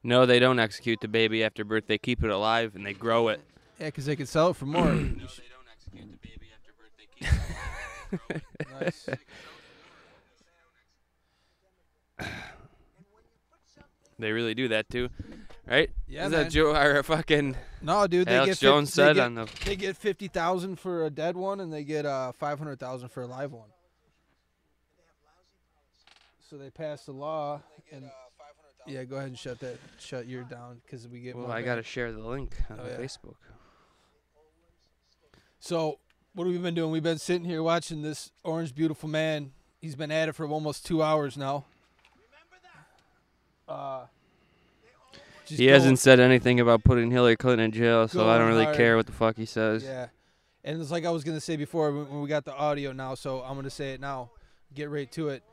No, they don't execute the baby after birth. They keep it alive and they grow it. Yeah, because they could sell it for more. No, they don't execute the baby after birth. They keep it alive. Nice. They really do that too, right? Yeah, Is man. that Joe or fucking No, dude, they Alex get Jones said on the? they get 50,000 for a dead one, and they get 500,000 for a live one. So they passed a law, and yeah, go ahead and shut your down because we get. Well, more I back. gotta share the link on Oh, yeah. Facebook. So what have we been doing? We've been sitting here watching this orange beautiful man. He's been at it for almost 2 hours now. Just He going- hasn't said anything about putting Hillary Clinton in jail, so I don't Going really hard. care what the fuck he says. Yeah, and it's like I was gonna say before when we got the audio now, so I'm gonna say it now. Get right to it.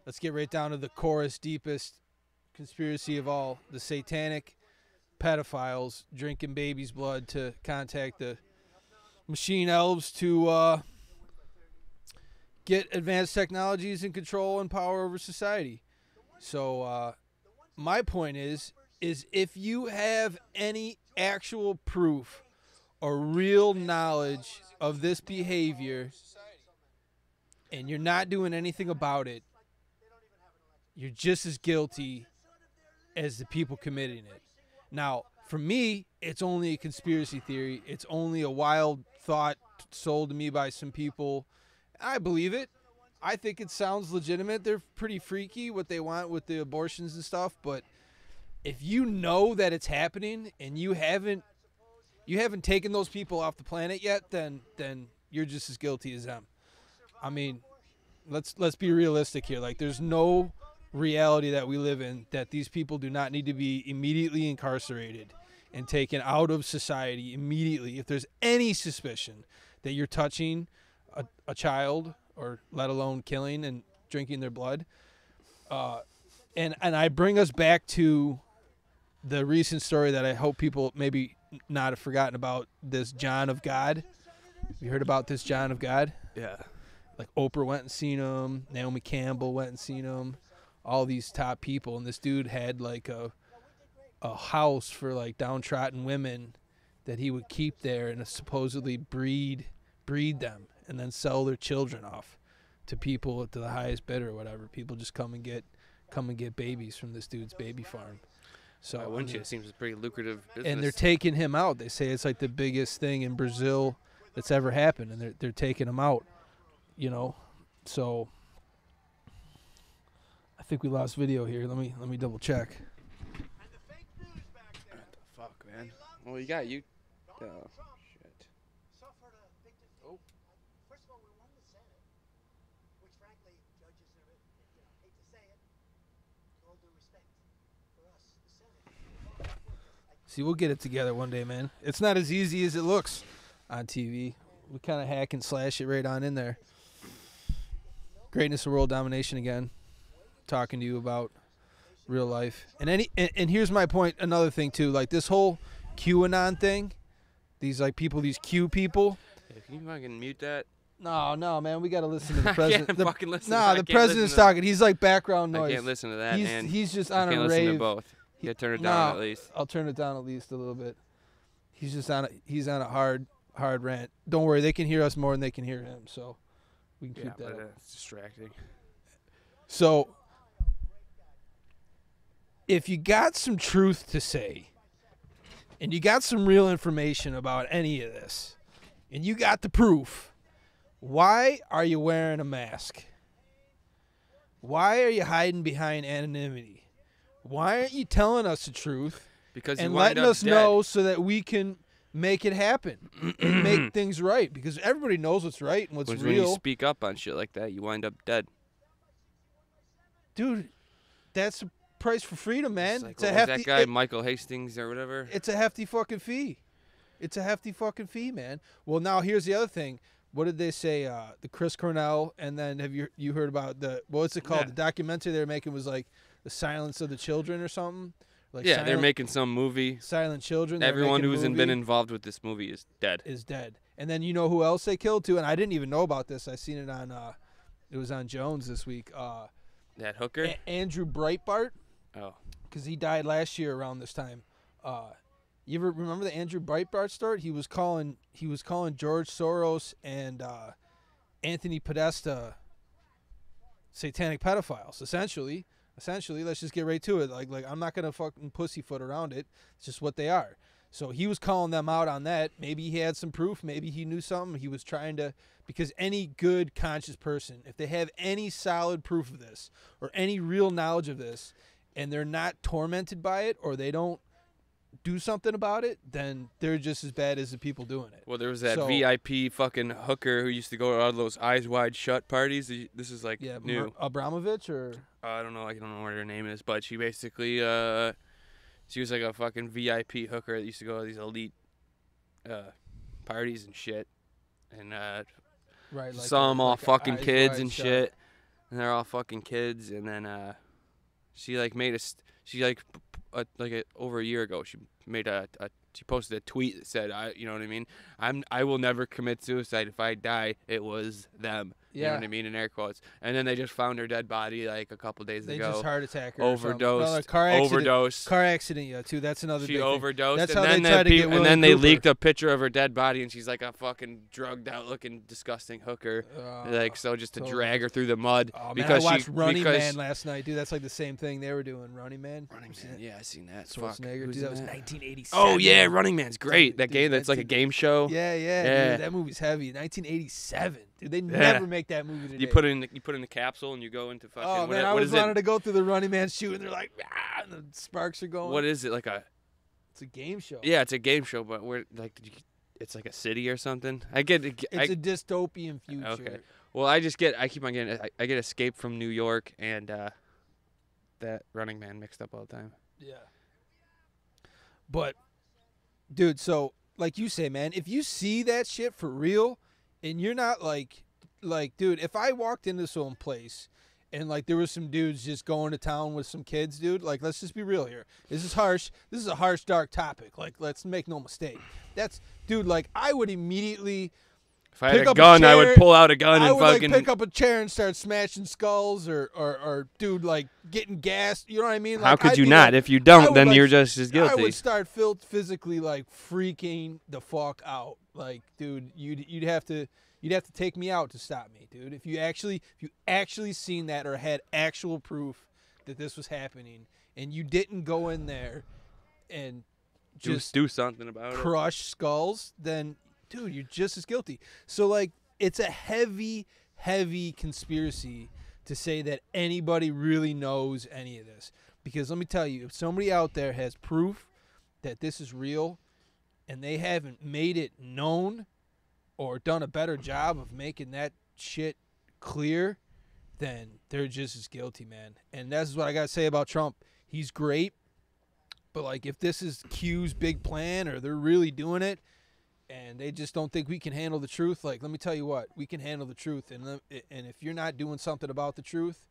Let's get right down to the chorus, deepest conspiracy of all: the satanic pedophiles drinking babies' blood to contact the machine elves to get advanced technologies and control and power over society. So my point is if you have any actual proof or real knowledge of this behavior and you're not doing anything about it, you're just as guilty as the people committing it. Now, for me, it's only a conspiracy theory. It's only a wild thought sold to me by some people. I believe it. I think it sounds legitimate. They're pretty freaky what they want with the abortions and stuff, but if you know that it's happening and you haven't taken those people off the planet yet, then you're just as guilty as them. I mean, let's be realistic here. Like, there's no reality that we live in that these people do not need to be immediately incarcerated and taken out of society immediately if there's any suspicion that you're touching a child or let alone killing and drinking their blood. And I bring us back to the recent story that I hope people maybe not have forgotten about, this John of God. You heard about this John of God? Yeah. Like Oprah went and seen him, Naomi Campbell went and seen him, all these top people, and this dude had like a house for like downtrodden women that he would keep there and supposedly breed them and then sell their children off to people to the highest bidder or whatever. People just come and get babies from this dude's baby farm. So Why wouldn't you? It seems a pretty lucrative business. and they're taking him out. They say it's like the biggest thing in Brazil that's ever happened, and they're taking him out. You know, so I think we lost video here. Let me double check. What the fuck, man? Well, you got you. Oh, shit. Oh. First of all, we won the Senate, which frankly, judges never, hate to say it, with all due respect for us, the Senate. See, we'll get it together one day, man. It's not as easy as it looks on TV. We kind of hack and slash it right on in there. Greatness of World Domination again. Talking to you about real life. And here's my point, another thing too, like this whole QAnon thing, these like people, these Q people. Yeah, can you fucking mute that? No, man, we got to listen to the I president. can't fucking listen. Nah, I the can't president's listen to- talking. He's like background noise. I can't listen to that, and He's just I on can't a listen to rave. both. You gotta turn it down at least. I'll turn it down at least a little bit. He's on a hard rant. Don't worry, they can hear us more than they can hear him, so we can Yeah, keep that but up. it's distracting. So if you got some truth to say and you got some real information about any of this and you got the proof, why are you wearing a mask? Why are you hiding behind anonymity? Why aren't you telling us the truth Because you and wind letting up us dead. know so that we can make it happen and make things right? Because everybody knows what's right and what's When you real. speak up on shit like that, you wind up dead. Dude, that's the price for freedom, man. It's like, It's what a was hefty that guy, Michael Hastings or whatever? It's a hefty fucking fee. It's a hefty fucking fee, man. Well, now here's the other thing. What did they say? The Chris Cornell, and then have you heard about the, what's it called? Yeah. The documentary they were making was like The Silence of the Children or something? Like Yeah, they're making some movie. Silent Children. They're Everyone making a who's been movie involved with this movie is dead. is dead. And then you know who else they killed too? And I didn't even know about this. I seen it on, it was on Jones this week. That hooker? Andrew Breitbart. Oh. because he died last year around this time. You ever remember the Andrew Breitbart story? He was calling George Soros and Anthony Podesta satanic pedophiles. Essentially, let's just get right to it. Like I'm not gonna fucking pussyfoot around it. It's just what they are. So he was calling them out on that. Maybe he had some proof. Maybe he knew something. He was trying to, because any good conscious person, if they have any solid proof of this or any real knowledge of this, and they're not tormented by it or they don't do something about it, then they're just as bad as the people doing it. Well, there was that VIP fucking hooker who used to go to all those Eyes Wide Shut parties. This is like new. Abramovich or I don't know. I don't know what her name is, but she basically she was like a fucking VIP hooker that used to go to these elite parties and shit, and right, like saw them all fucking kids and shut. shit, and they're all fucking kids, and then she like made over a year ago she made she posted a tweet that said, you know what I mean, I will never commit suicide. If I die, it was them. You know what I mean, in air quotes. And then they just found her dead body like a couple days ago. They just heart attack her. Overdosed. Car accident, yeah, too. That's another She big overdosed. That's and how then they tried to get Willie they Cooper. leaked a picture of her dead body, and she's like a fucking drugged out looking disgusting hooker. Just to drag her through the mud. Oh, man, because I watched Running Man last night, dude. That's like the same thing they were doing. Running Man. Yeah, I seen that. Schwarzenegger, dude. That was 1987. Oh yeah, Running Man's great. That game that's like a game show. Yeah. Dude, that movie's heavy. 1987. Dude, they never make that movie today. You put in the capsule and you go into fucking. Oh man, I was wanting to go through the Running Man shoot, and they're like, and the sparks are going. What is it It's a game show. Yeah, it's a game show, but it's like a city or something. It's a dystopian future. Okay. Well, I keep on getting I get Escape from New York and that Running Man mixed up all the time. Yeah. But, dude, so like you say, man, if you see that shit for real, and you're not like, dude, if I walked into some place and like there was some dudes just going to town with some kids, dude, like let's just be real here. This is harsh. This is a harsh, dark topic. Like, let's make no mistake. Dude, like I would immediately. If I had a gun, I would pull out a gun and fucking. Pick up a chair and start smashing skulls or dude, like getting gassed. You know what I mean? Like, how could you not? If you don't, then you're just as guilty. I would start physically like freaking the fuck out. Like, dude, you'd have to take me out to stop me, dude. If you actually seen that or had actual proof that this was happening, and you didn't go in there and just do something about it, crush skulls, then. Dude, you're just as guilty. So, like, it's a heavy, heavy conspiracy to say that anybody really knows any of this. Because let me tell you, if somebody out there has proof that this is real and they haven't made it known or done a better job of making that shit clear, then they're just as guilty, man. And that's what I got to say about Trump. He's great, but, like, if this is Q's big plan or they're really doing it, and they just don't think we can handle the truth. Like, let me tell you what, we can handle the truth. And if you're not doing something about the truth,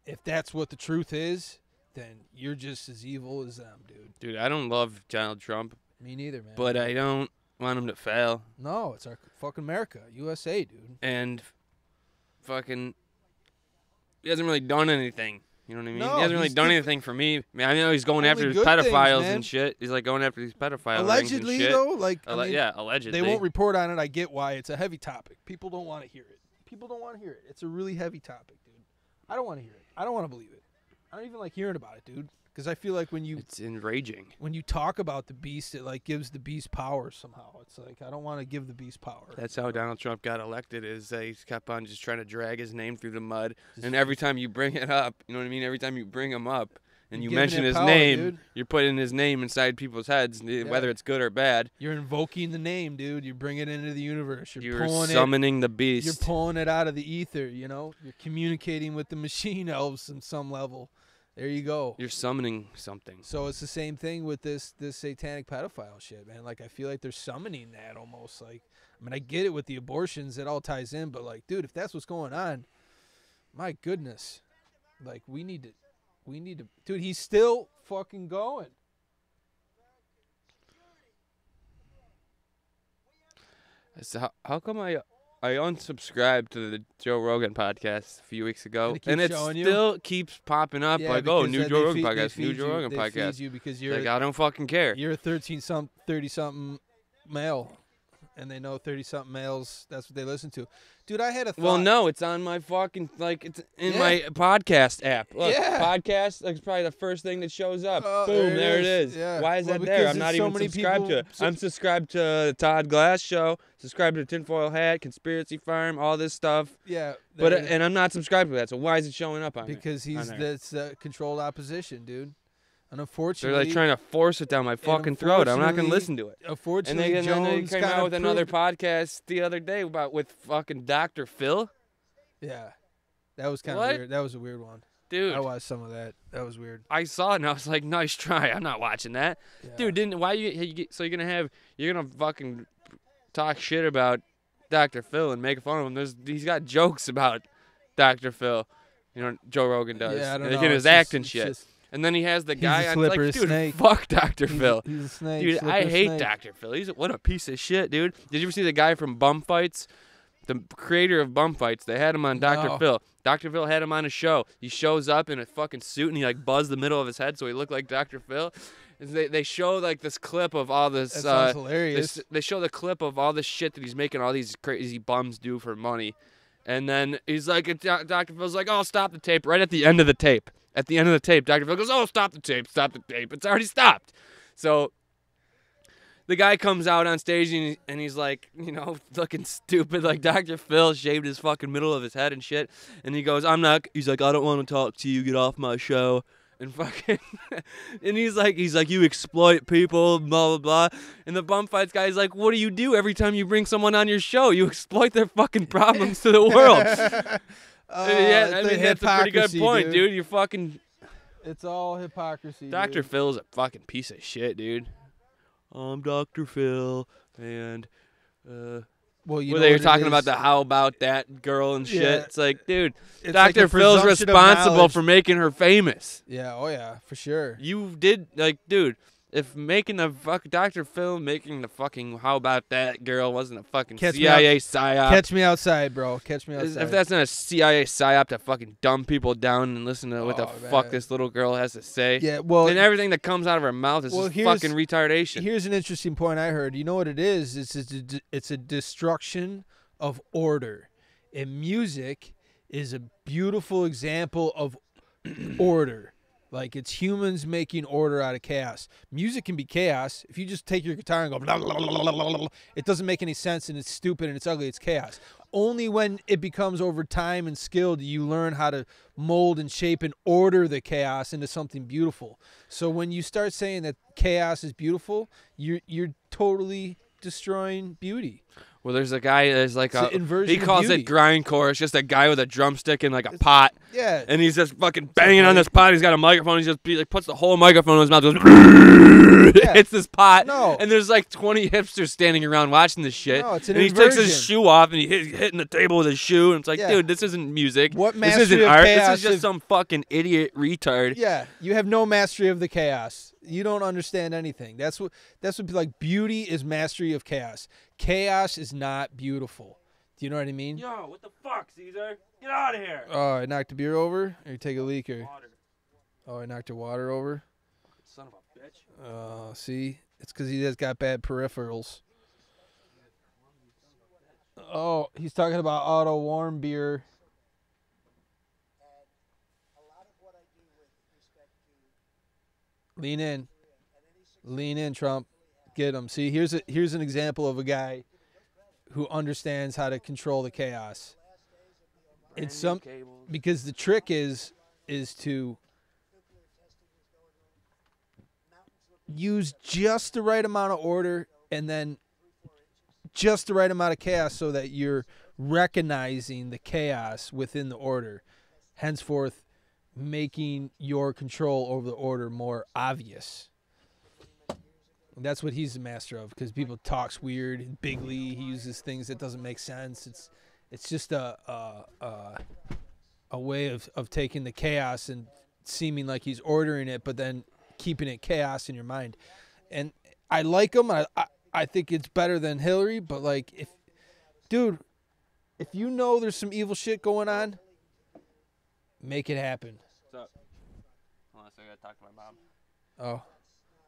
if that's what the truth is, then you're just as evil as them, dude. Dude, I don't love Donald Trump. Me neither, man. But I don't want him to fail. No, it's our fucking America, USA, dude. And fucking, he hasn't really done anything. You know what I mean? No, he hasn't really done anything for me. I mean, I know he's going Only after these good pedophiles things, and shit. He's like going after these pedophiles. Allegedly, and shit. though, like, I mean, yeah, allegedly. They won't report on it. I get why. It's a heavy topic. People don't want to hear it. It's a really heavy topic, dude. I don't want to hear it. I don't want to believe it. I don't even like hearing about it, dude. Because I feel like it's enraging. When you talk about the beast, it like gives the beast power somehow. It's like, I don't want to give the beast power. That's how Donald Trump got elected, is he kept on just trying to drag his name through the mud. And every time you bring it up, you know what I mean? Every time you bring him up and you mention his name, dude. You're putting his name inside people's heads, whether it's good or bad. You're invoking the name, dude. You bring it into the universe. You're summoning the beast. You're pulling it out of the ether, you know? You're communicating with the machine elves on some level. There you go. You're summoning something. So it's the same thing with this satanic pedophile shit, man. Like, I feel like they're summoning that almost. Like, I mean, I get it with the abortions. It all ties in. But, like, dude, if that's what's going on, my goodness. Like, we need to. Dude, he's still fucking going. So how come I unsubscribed to the Joe Rogan podcast a few weeks ago, And it still keeps popping up Yeah, like, oh, because new then Joe Rogan they podcast, new feed Joe you- Rogan they podcast. feed you because It's you're like, I don't fucking care. you're a 30-something male, and they know 30-something males. That's what they listen to. Dude, I had a thought. Well, no, it's on my fucking, like, it's in Yeah. my podcast app. Look, Yeah. podcast, that's probably the first thing that shows up. Oh, Boom, there it is. Yeah. Why is Well, that there? because I'm not there's so even many subscribed to people- it. I'm subscribed to the Todd Glass Show, subscribed to Tinfoil Hat, Conspiracy Farm, all this stuff. Yeah, But there- and I'm not subscribed to that, so why is it showing up on me? because on he's there? that's controlled opposition, dude. And They're unfortunately, like trying to force it down my fucking throat. I'm not gonna unfortunately- listen to it. And unfortunately, then they Jones came kinda out with another proved- podcast the other day with fucking Dr. Phil. Yeah, that was kind of What? weird. That was a weird one. Dude, I watched some of that. That was weird. I saw it and I was like, nice try. I'm not watching that. Yeah. Dude, so you're gonna fucking talk shit about Dr. Phil and make fun of him. He's got jokes about Dr. Phil. You know, Joe Rogan does. Yeah, I don't Like know. in his It's just- acting it's shit. just- And then he has the He's guy a on like, slippery dude, snake. fuck Dr. he's, Phil. he's a snake. Dude, I slippery hate snake. Dr. Phil. What a piece of shit, dude. Did you ever see the guy from Bum Fights? The creator of Bum Fights. They had him on Dr. No. Phil. Dr. Phil had him on a show. He shows up in a fucking suit and he like buzzed the middle of his head so he looked like Dr. Phil. And they show like this clip of all this. That sounds hilarious. They show the clip of all this shit that he's making all these crazy bums do for money. And then he's like, Dr. Phil's like, oh, stop the tape. Right at the end of the tape. At the end of the tape, Dr. Phil goes, oh, stop the tape, stop the tape. It's already stopped. So the guy comes out on stage and he's like, you know, looking stupid. Like Dr. Phil shaved his fucking middle of his head and shit. And he goes, he's like, I don't want to talk to you. Get off my show. And fucking, and he's like, you exploit people, blah, blah, blah. And the Bum Fights guy's like, what do you do every time you bring someone on your show? You exploit their fucking problems to the world. Yeah, I mean, that's a pretty good point, dude. You're fucking... It's all hypocrisy. Dr. Dude. Phil's a fucking piece of shit, dude. I'm Dr. Phil, and... Well, you where know they were what it talking about is? the how about that girl and shit. Yeah. It's like, dude, It's like Dr. a Phil's presumption of responsible knowledge. for making her famous. Yeah. Oh yeah, for sure. You did, like, dude, if making the Dr. Phil making the fucking how about that girl wasn't a fucking Catch me CIA psyop. Catch me outside, bro. Catch me outside. If that's not a CIA psyop to fucking dumb people down and listen to what the Oh, fuck man. this little girl has to say. yeah. Well, And everything that comes out of her mouth is just here's- fucking retardation. Here's an interesting point I heard. You know what it is? It's a destruction of order. And music is a beautiful example of order. Like, it's humans making order out of chaos. Music can be chaos. If you just take your guitar and go, blah, blah, blah, blah, blah, blah, it doesn't make any sense and it's stupid and it's ugly. It's chaos. Only when it becomes over time and skill do you learn how to mold and shape and order the chaos into something beautiful. So when you start saying that chaos is beautiful, you're totally destroying beauty. Well, there's a guy that's like It's an inversion he of calls beauty. it grindcore. It's just a guy with a drumstick and like a pot, Yeah. and he's just fucking banging on this pot. He's got a microphone. He like puts the whole microphone in his mouth. Goes, Yeah. hits this pot. No. And there's like 20 hipsters standing around watching this shit. No, it's an and he takes his inversion. shoe off and he's hitting the table with his shoe. And it's like, Yeah. dude, this isn't music. What this mastery isn't of art. chaos This is just if- some fucking idiot retard. Yeah, you have no mastery of the chaos. You don't understand anything. That's what like beauty is mastery of chaos. Chaos is not beautiful. Do you know what I mean? Yo, what the fuck, Caesar? Get out of here. Oh, I knocked the beer over? Or you take a leak or Water. oh, I knocked the water over? Son of a bitch. See? It's because he has got bad peripherals. Oh, he's talking about auto warm beer. A lot of what I do with respect to Lean in. Lean in, Trump. Get him. See, here's an example of a guy who understands how to control the chaos. It's some because the trick is to use just the right amount of order and then just the right amount of chaos so that you're recognizing the chaos within the order, henceforth making your control over the order more obvious. And that's what he's the master of, because people talks weird. Big Lee, he uses things that doesn't make sense. It's just a way of taking the chaos and seeming like he's ordering it, but then keeping it chaos in your mind. And I like him. I think it's better than Hillary, but like, dude, If you know there's some evil shit going on, make it happen. What's up? Unless I gotta talk to my mom. Oh,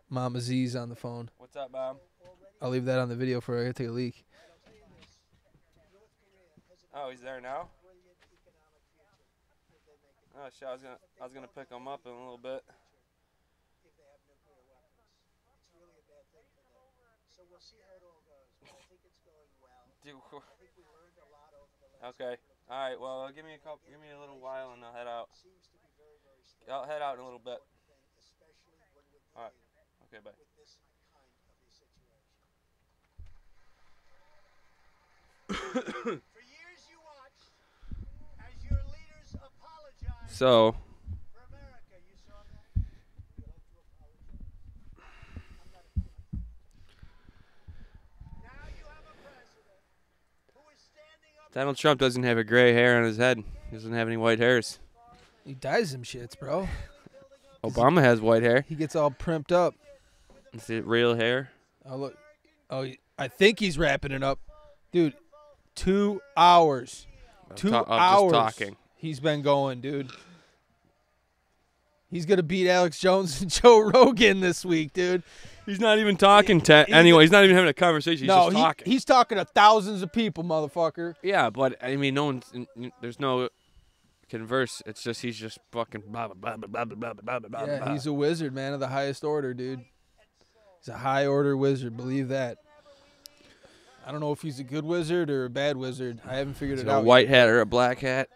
Mama Z's on the phone. What's up, Mom? I'll leave that on the video for I gotta take a leak. Oh, he's there now? Oh shit, I was gonna pick him up in a little bit. If they have nuclear weapons, it's really a bad thing for them. So we'll see how it all goes. But I think it's going well. I think we learned a lot over the last. Okay. All right. Well, give me a little while, and I'll head out. Seems to be very, very stable. I'll head out in a little bit. Especially when we're All right. dealing Okay. Bye. with this kind of a situation. For years you watched as your leaders apologized So. for America. You saw that? You like to apologize. I'm not a fan. Now you have a president who is standing up. Donald Trump doesn't have a gray hair on his head. He doesn't have any white hairs. He dyes them shits, bro. Obama has white hair. He gets all primped up. Is it real hair? Oh look. Oh, I think he's wrapping it up, dude. 2 hours. I'm 2 just hours. talking. He's been going, dude. He's gonna beat Alex Jones and Joe Rogan this week, dude. He's not even talking to anyway. He's not even having a conversation. He's just talking. He's talking to thousands of people, motherfucker. Yeah, but I mean, no one's. There's no converse. It's just he's just fucking blah blah blah blah blah blah blah blah. Yeah, he's a wizard, man, of the highest order, dude. He's a high order wizard. Believe that. I don't know if he's a good wizard or a bad wizard. I haven't figured it out. A white yet. hat or a black hat.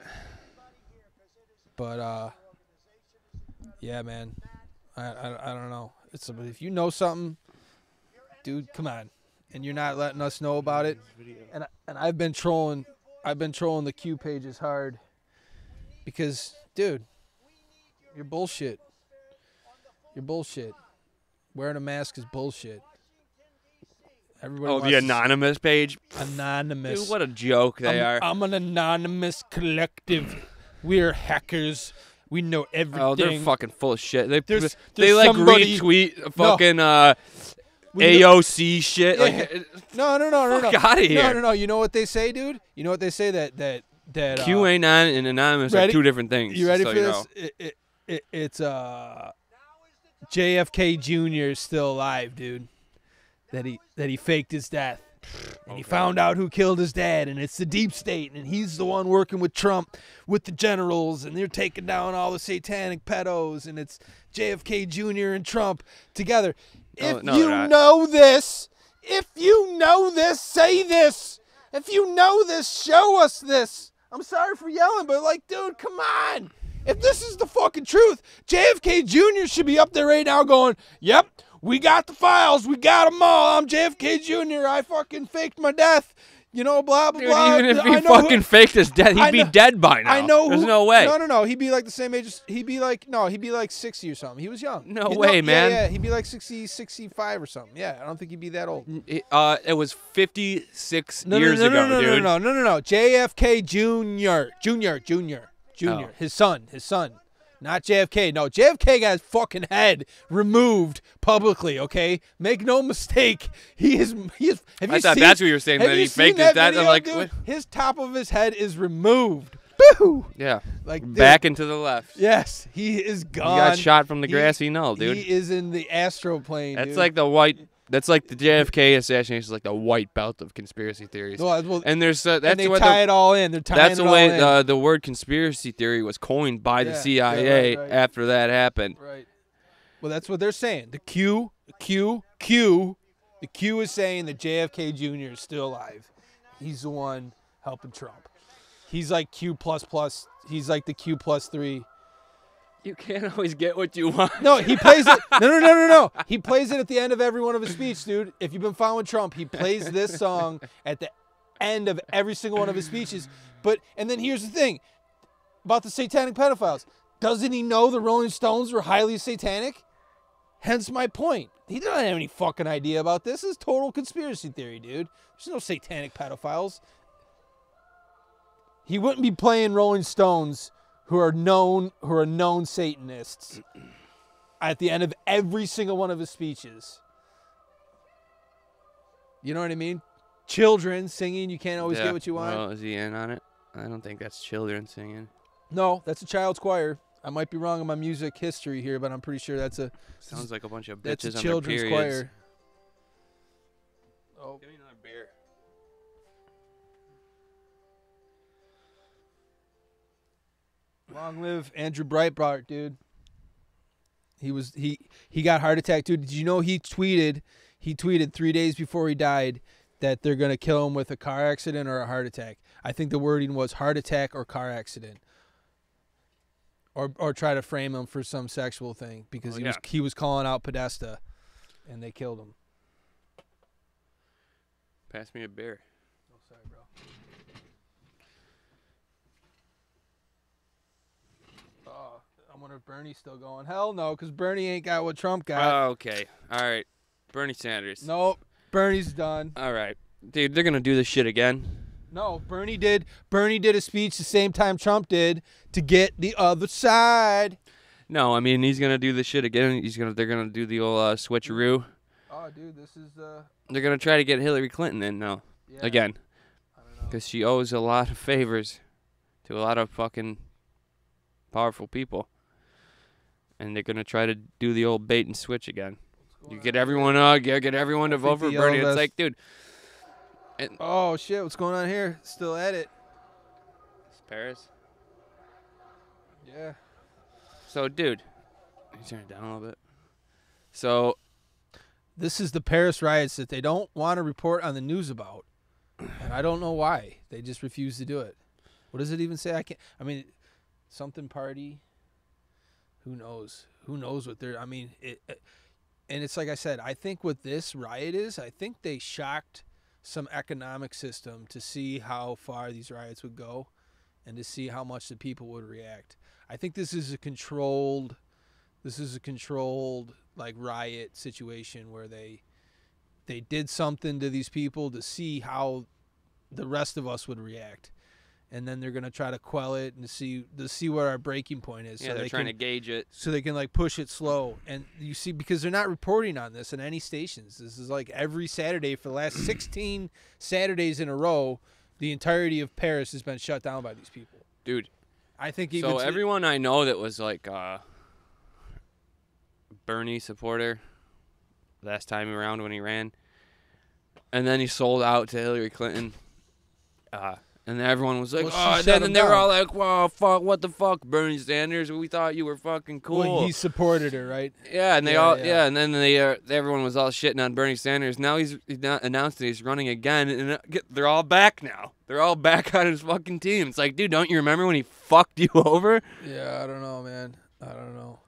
But yeah, man. I don't know. It's if you know something, dude, come on, and you're not letting us know about it. And I've been trolling the Q pages hard because, dude, you're bullshit. You're bullshit. Wearing a mask is bullshit. Everybody The anonymous page. Anonymous. Dude, what a joke they are. I'm an anonymous collective. We're hackers. We know everything. Oh, they're fucking full of shit. They There's like somebody- retweet fucking AOC shit. Yeah. Like, No. fuck outta here. No. You know what they say, dude? You know what they say that QAnon and anonymous are ready? two different things. You ready so for this? It's JFK Jr. is still alive, dude. That he faked his death. And he found out who killed his dad, and it's the deep state, and he's the one working with Trump, with the generals, and they're taking down all the satanic pedos, and it's JFK Jr. and Trump together. If you know this, say this. If you know this, show us this. I'm sorry for yelling, but like, dude, come on. If this is the fucking truth, JFK Jr. should be up there right now going, yep, we got the files. We got them all. I'm JFK Jr. I fucking faked my death. You know, blah, blah, Dude, blah. even if he fucking faked his death, he'd be dead by now. I know. There's no way. No. He'd be like the same age. He'd be like 60 or something. He was young. No way, man. Yeah, he'd be like 60, 65 or something. Yeah, I don't think he'd be that old. It was 56 years ago, dude. No. JFK Jr. Oh. His son. Not JFK. No, JFK got his fucking head removed publicly, okay? Make no mistake. He is have you I thought that's what you were saying, that he faked his death. I'm like, what? His top of his head is removed. Boo! Yeah. Like dude, back and to the left. Yes, he is gone. He got shot from the grassy knoll, dude. He is in the astroplane, That's dude. like the white. That's like the JFK assassination is like the white belt of conspiracy theories. Well, and there's that's and they what tie it all in. They're tying that's the it way all in. the word conspiracy theory was coined by the Yeah, CIA right. after that happened. Right. Well, that's what they're saying. The Q is saying that JFK Jr. is still alive. He's the one helping Trump. He's like Q++. He's like the Q+3. You can't always get what you want. No, he plays it. No. He plays it at the end of every one of his speeches, dude. If you've been following Trump, he plays this song at the end of every single one of his speeches. And then here's the thing about the satanic pedophiles. Doesn't he know the Rolling Stones were highly satanic? Hence my point. He doesn't have any fucking idea about this. This is total conspiracy theory, dude. There's no satanic pedophiles. He wouldn't be playing Rolling Stones who are known Satanists at the end of every single one of his speeches. You know what I mean? children singing. You can't always get what you want. Well, is he in on it? I don't think that's children singing. No, that's a child's choir. I might be wrong on my music history here, but I'm pretty sure that's a. Sounds like a bunch of That's bitches a on children's their periods. choir. Oh, Give me another beer. long live Andrew Breitbart, dude. He got heart attack, dude. Did you know he tweeted 3 days before he died that they're gonna kill him with a car accident or a heart attack? I think the wording was heart attack or car accident. Or try to frame him for some sexual thing because he was calling out Podesta, and they killed him. Pass me a beer. Oh, sorry, bro. Oh, I wonder if Bernie's still going. Hell no, because Bernie ain't got what Trump got. Okay. All right. Bernie Sanders. Nope, Bernie's done. All right. Dude, they're going to do this shit again. No, Bernie did a speech the same time Trump did to get the other side. No, I mean, he's going to do this shit again. They're going to do the old switcheroo. Oh, dude, this is They're going to try to get Hillary Clinton in now. yeah. Again. I don't know. Because she owes a lot of favors to a lot of fucking powerful people. And they're going to try to do the old bait and switch again. You get everyone get everyone to vote for Bernie. It's like, dude. Oh, shit, what's going on here? Still at it. It's Paris. Yeah. So, dude. Can you turn it down a little bit? So. This is the Paris riots that they don't want to report on the news about. And I don't know why. They just refuse to do it. What does it even say? Something party. Who knows? Who knows what they're... and it's like I said, I think what this riot is, I think they shocked some economic system to see how far these riots would go and to see how much the people would react. I think this is a controlled like riot situation where they did something to these people to see how the rest of us would react. And then they're going to try to quell it and to see where our breaking point is. Yeah, so they're trying to gauge it. So they can, like, push it slow. And you see, because they're not reporting on this in any stations. This is, like, every Saturday for the last 16 Saturdays in a row, the entirety of Paris has been shut down by these people. Dude. I think even... So everyone I know that was, like, Bernie supporter last time around when he ran, and then he sold out to Hillary Clinton, and everyone was like, they were all like, "Wow, fuck, what the fuck, Bernie Sanders? We thought you were fucking cool." Well, he supported her, right? Yeah, and and then everyone was all shitting on Bernie Sanders. Now he's announced that he's running again, and they're all back now. They're all back on his fucking team. It's like, dude, don't you remember when he fucked you over? Yeah, I don't know, man. I don't know.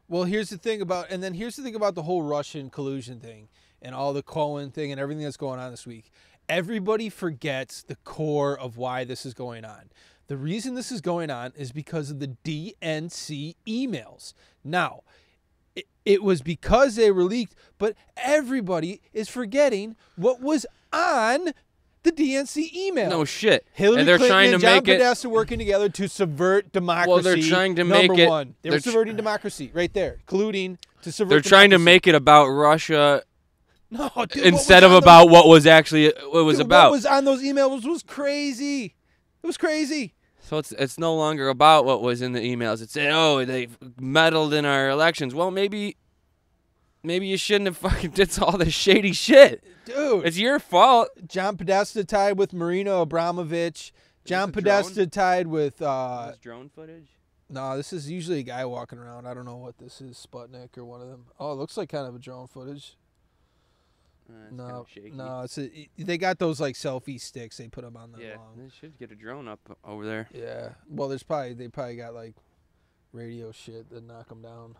Well, here's the thing about the whole Russian collusion thing and all the Cohen thing and everything that's going on this week. Everybody forgets the core of why this is going on. The reason this is going on is because of the DNC emails. Now, it was because they were leaked, but everybody is forgetting what was on the DNC email. No shit. Hillary and they're Clinton trying and to John make it. Podesta working together to subvert democracy. Well, they're trying to make Number it. one, they were subverting democracy right there, colluding to subvert. They're trying to make it about Russia. No, dude, instead of about what was actually what was about. What was on those emails was crazy. It was crazy. So it's no longer about what was in the emails. It's they meddled in our elections. Well, maybe you shouldn't have fucking did all this shady shit. Dude. It's your fault. John Podesta tied with Marina Abramovich. John Podesta tied with... Is drone footage? No, this is usually a guy walking around. I don't know what this is, Sputnik or one of them. Oh, it looks like kind of a drone footage. No, they got those like selfie sticks. They put them on the long. They should get a drone up over there. Yeah. Well, they probably got like radio shit that knock them down.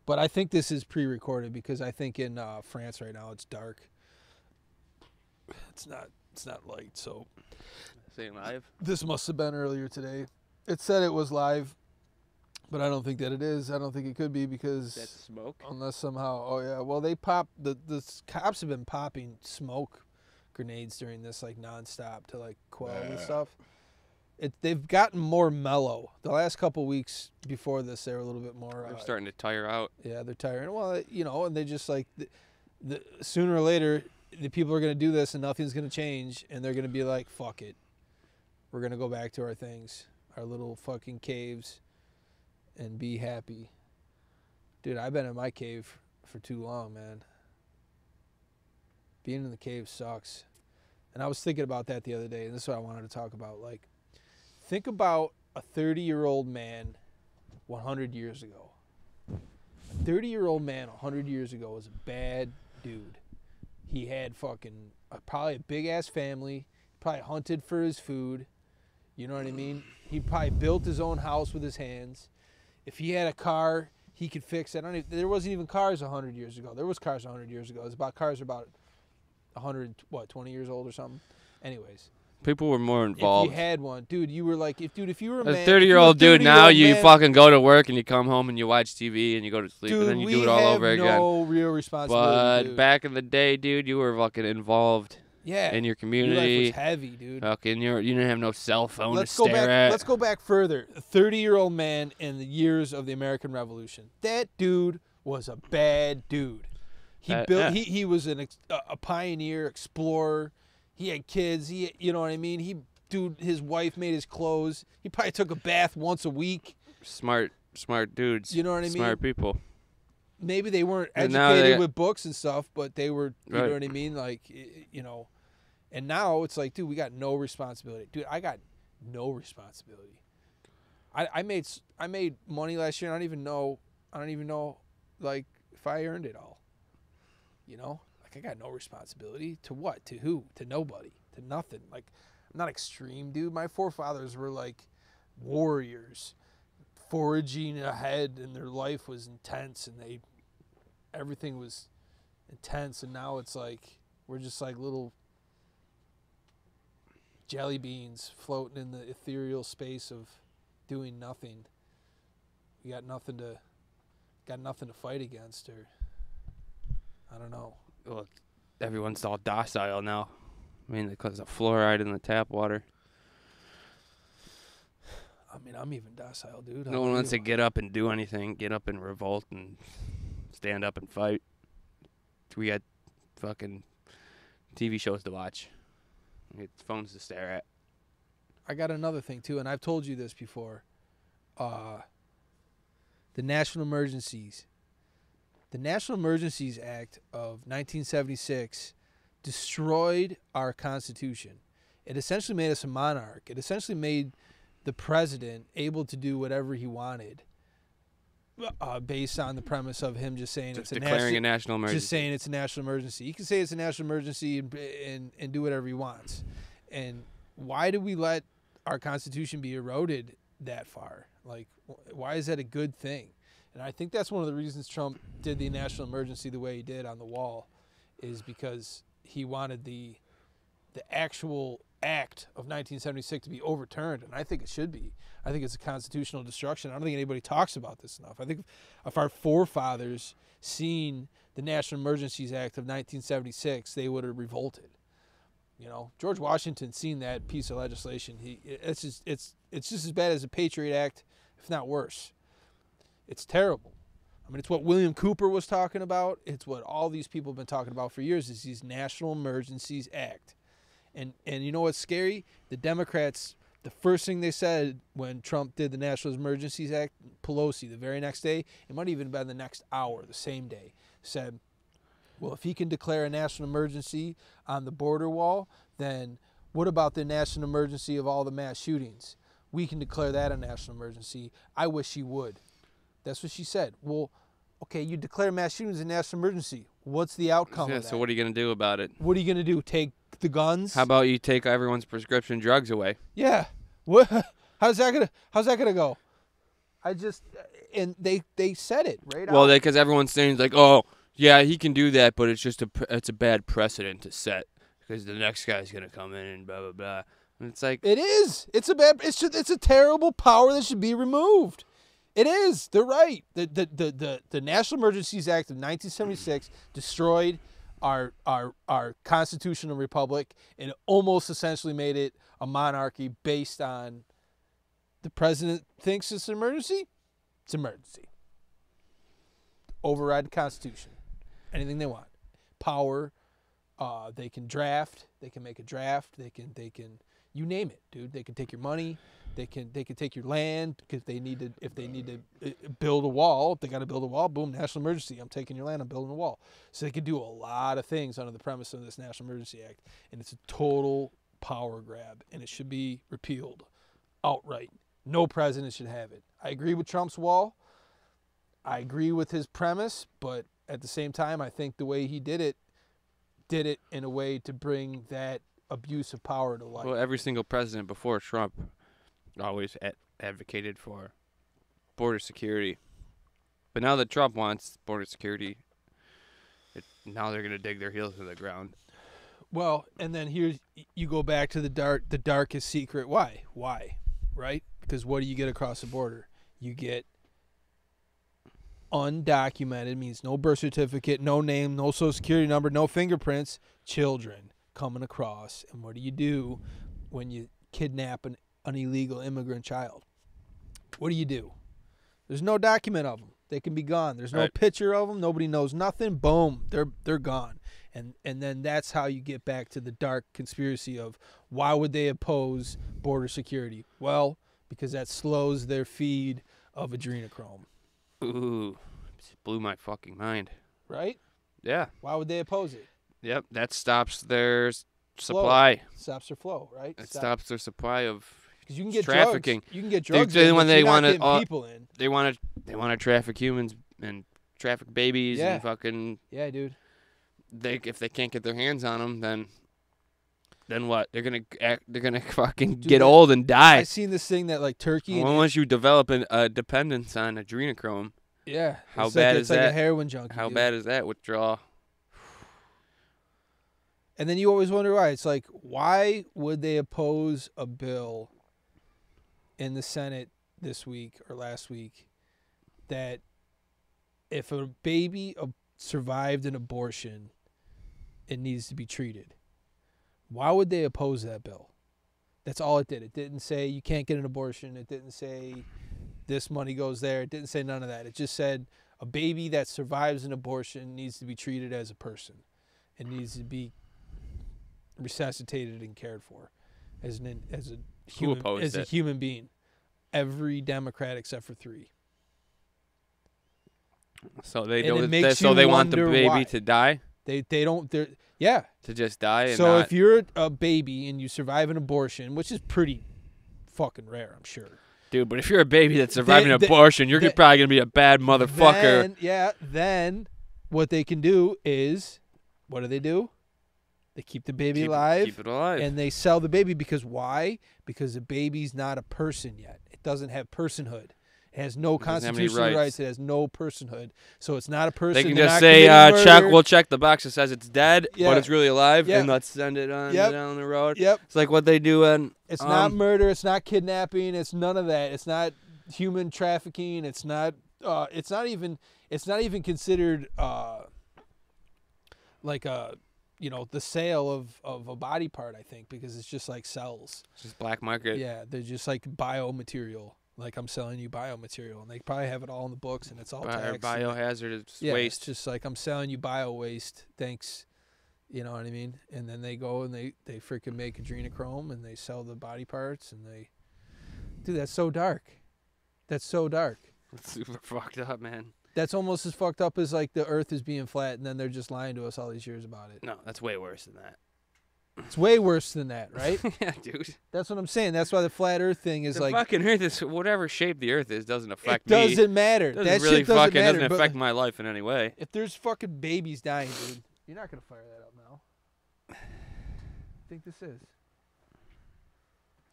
But I think this is pre-recorded because I think in France right now it's dark. It's not light, so. Saying live? This must have been earlier today. It said it was live, but I don't think that it is. I don't think it could be because that's smoke. Unless somehow, oh yeah, well they popped the cops have been popping smoke grenades during this like nonstop to like quell and stuff. They've gotten more mellow. The last couple weeks before this, they were a little bit more. They're starting to tire out. Yeah, they're tiring. Well, and they just like the sooner or later the people are going to do this and nothing's going to change, and they're going to be like, fuck it. We're going to go back to our things, our little fucking caves, and be happy. Dude, I've been in my cave for too long, man. Being in the cave sucks. And I was thinking about that the other day, and this is what I wanted to talk about. Like, think about a 30-year-old man 100 years ago. A 30-year-old man 100 years ago was a bad dude. He had fucking probably a big-ass family. Probably hunted for his food. You know what I mean? He probably built his own house with his hands. If he had a car, he could fix it. There wasn't even cars 100 years ago. There was cars 100 years ago. Cars are about 20 years old or something. Anyways. People were more involved. If you had one, dude, you were like, if you were a a man, 30-year-old dude, now you man, fucking go to work and you come home and you watch TV and you go to sleep, dude, and then you do it all over again. No real responsibility. But dude. back in the day, dude, you were fucking involved. Yeah. In your Your community. life was heavy, dude. Fucking, you didn't have no cell phone Let's to go stare back. at. Let's go back further. A 30-year-old man in the years of the American Revolution. That dude was a bad dude. He built. Yeah. He was a pioneer, explorer. He had kids. You know what I mean. His wife made his clothes. He probably took a bath once a week. Smart dudes. You know what I mean? Smart people. Maybe they weren't And educated with books and stuff, but they were, you Right. know what I mean? Like, you know, and now it's like, dude, we got no responsibility. Dude, I got no responsibility. I made money last year. I don't even know, like, if I earned it all. You know, like, I got no responsibility to what? To who? To nobody. To nothing. Like, I'm not extreme, dude. My forefathers were like warriors, foraging ahead, and their life was intense, and everything was intense. And now it's like we're just like little jelly beans floating in the ethereal space of doing nothing. We got nothing to fight against, or I don't know. Well, everyone's all docile now. I mean, because of fluoride in the tap water. I mean, I'm even docile, dude. No one wants to get up and do anything. Get up and revolt and stand up and fight. We got fucking TV shows to watch. We got phones to stare at. I got another thing, too, and I've told you this before. The National Emergencies. The National Emergencies Act of 1976 destroyed our Constitution. It essentially made us a monarch. It essentially made the president able to do whatever he wanted, based on the premise of him just saying Just it's declaring a national emergency. Just saying it's a national emergency. He can say it's a national emergency and do whatever he wants. And why do we let our Constitution be eroded that far? Like, why is that a good thing? And I think that's one of the reasons Trump did the national emergency the way he did on the wall, is because he wanted the actual act of 1976 to be overturned, and I think it should be. I think it's a constitutional destruction. I don't think anybody talks about this enough. I think if our forefathers seen the National Emergencies Act of 1976, they would have revolted. You know, George Washington seen that piece of legislation. It's just as bad as the Patriot Act, if not worse. It's terrible. I mean, it's what William Cooper was talking about. It's what all these people have been talking about for years, is these National Emergencies Act. And you know what's scary? The Democrats, the first thing they said when Trump did the National Emergencies Act, Pelosi, the very next day, it might even have been the next hour, the same day, said, well, if he can declare a national emergency on the border wall, then what about the national emergency of all the mass shootings? We can declare that a national emergency. I wish he would. That's what she said. Well, okay, you declare mass shootings a national emergency. What's the outcome of that? So what are you going to do about it? What are you going to do? Take the guns? How about you take everyone's prescription drugs away? Yeah. What? How's that gonna go? And they said it right out. Well, because everyone's saying like, oh, yeah, he can do that, but it's a bad precedent to set because the next guy's gonna come in and blah blah blah. And it's like it is. It's a terrible power that should be removed. It is. They're right. The National Emergencies Act of 1976 destroyed our constitutional republic, and it almost essentially made it a monarchy based on the president thinks it's an emergency. It's an emergency. Override the Constitution. Anything they want. Power They can draft. They can make a draft. They can. You name it, dude. They can take your money. They can take your land because if they need to build a wall. If they got to build a wall, boom, national emergency. I'm taking your land. I'm building a wall. So they can do a lot of things under the premise of this National Emergency Act, and it's a total power grab, and it should be repealed outright. No president should have it. I agree with Trump's wall. I agree with his premise, but at the same time, I think the way he did it in a way to bring that abuse of power to light. Well, every single president before Trump always advocated for border security. But now that Trump wants border security, now they're going to dig their heels to the ground. Well, and then you go back to the darkest secret. Why? Right? Because what do you get across the border? You get undocumented, means no birth certificate, no name, no social security number, no fingerprints, children coming across. And what do you do when you kidnap an illegal immigrant child? What do? There's no document of them. They can be gone. There's no picture of them. Nobody knows nothing. Boom, they're gone. And then that's how you get back to the dark conspiracy of why would they oppose border security? Well, because that slows their feed of adrenochrome. Ooh, it blew my fucking mind. Right? Yeah. Why would they oppose it? Yep, that stops their supply. Stops their flow, right? It stops their supply of because you can get trafficking. Drugs. You can get drugs when they want to people in. They want to traffic humans and traffic babies and fucking. Yeah, dude. If they can't get their hands on them, then what? They're gonna fucking get old and die. I seen this thing that like Turkey. Well, once you develop a dependence on adrenochrome. Yeah. How bad is that? It's like a heroin junkie. How bad is that withdrawal? And then you always wonder why. It's like, why would they oppose a bill in the Senate this week or last week that if a baby survived an abortion, it needs to be treated? Why would they oppose that bill? That's all it did. It didn't say you can't get an abortion. It didn't say this money goes there. It didn't say none of that. It just said a baby that survives an abortion needs to be treated as a person. It needs to be resuscitated and cared for as a human being. Every Democrat except for 3. So they want the baby to die. They don't. To just die. And so if you're a baby and you survive an abortion, which is pretty fucking rare, I'm sure. Dude, but if you're a baby that's surviving an abortion, you're probably gonna be a bad motherfucker. Then what they can do is, what do? They keep the baby alive. Keep it alive. And they sell the baby because why? Because the baby's not a person yet. It doesn't have personhood. It has no constitutional rights. It has no personhood. So it's not a person. They can just say, we'll check the box that says it's dead, but it's really alive, and let's send it on down the road. Yep. It's like what they do in... It's not murder. It's not kidnapping. It's none of that. It's not human trafficking. It's not... It's not even considered like a... the sale of a body part, I think, because it's just like cells. It's just black market. Yeah, they're just like biomaterial. Like I'm selling you biomaterial, and they probably have it all in the books, and it's all taxed. Biohazardous waste. It's just like I'm selling you bio waste. Thanks, you know what I mean? And then they go and they freaking make adrenochrome, and they sell the body parts, and dude, that's so dark. That's so dark. It's super fucked up, man. That's almost as fucked up as like the Earth is being flat, and then they're just lying to us all these years about it. No, that's way worse than that. It's way worse than that, right? Yeah, dude. That's what I'm saying. That's why the flat Earth thing is the like... The fucking Earth is... Whatever shape the Earth is doesn't affect me. It doesn't matter. That really shit doesn't matter. Doesn't affect my life in any way. If there's fucking babies dying, dude, you're not going to fire that up now. What do you think this is?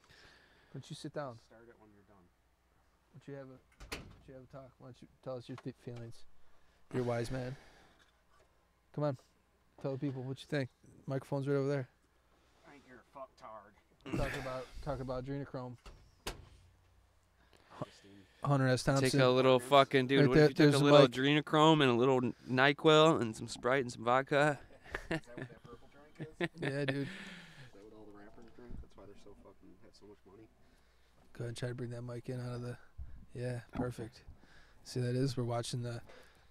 Why don't you sit down? Start it when you're done. Why don't you have a talk? Why don't you tell us your feelings? You're a wise man. Come on. Tell the people what you think. Microphone's right over there. I think you're a fucktard. Talk about adrenochrome. Hunter S. Thompson. Take a little fucking dude. Right, what if you took a little adrenochrome and a little NyQuil and some Sprite and some vodka? Is that what that purple drink is? Yeah, dude. Is that what all the rappers drink? That's why they're so fucking have so much money. Go ahead and try to bring that mic in out of the... Yeah, perfect. See, that is, we're watching the